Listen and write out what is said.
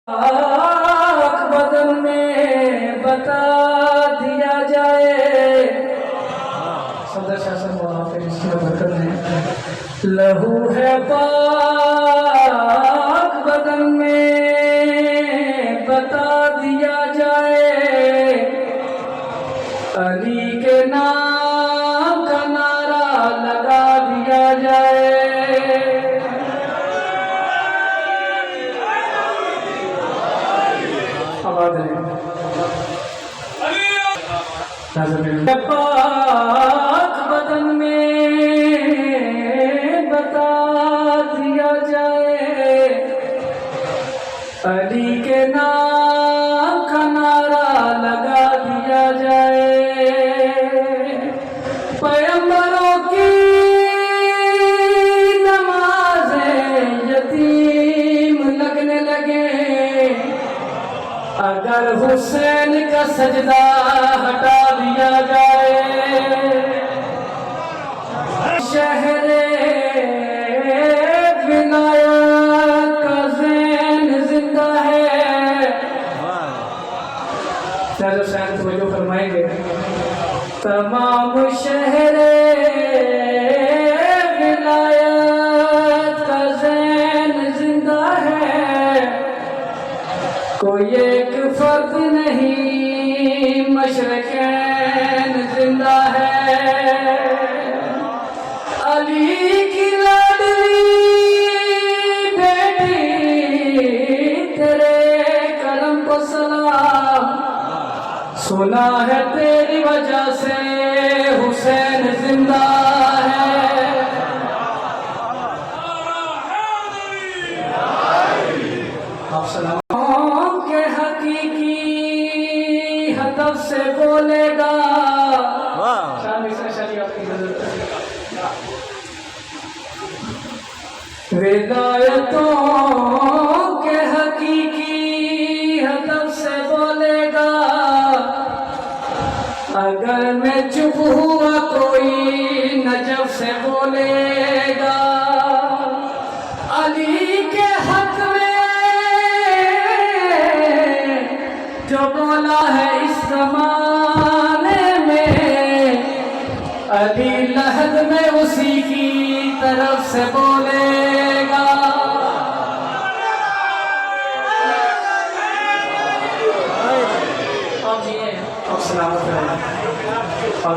आँख बदन में बता दिया जाए। सदर शासन वहाँ पे बर्तन में लहू है पाक बदन में बता दिया जाए। अली के नाम का नारा लगा दिया जाए। पाक बदन में बता दिया जाए। अली के नाम का नारा लगा दिया जाए। पैगंबरों की नमाज़ें यतीम लगने लगे। अगर हुसैन का सजदा हटा दिया जाए। शहरे विलायत का ज़ैन जिंदा है। हुसैन तवज्जो फरमाएंगे। तमाम शहरे विलायत का ज़ैन जिंदा है। कोई एक फर्द नहीं मशरक़ैन जिंदा है। अली की लाडली बेटी तेरे कलम को सलाम। सुना है तेरी वजह से हुसैन जिंदा है। आप सलाम हदफ से बोलेगा। विलायतों के हकीकी हदफ से बोलेगा। अगर मैं चुप हुआ कोई नजफ से बोलेगा। अली के हक में जो बोला है इस ज़माने में। अली लहद में उसी की तरफ से बोलेगा। आप सलामत रहें और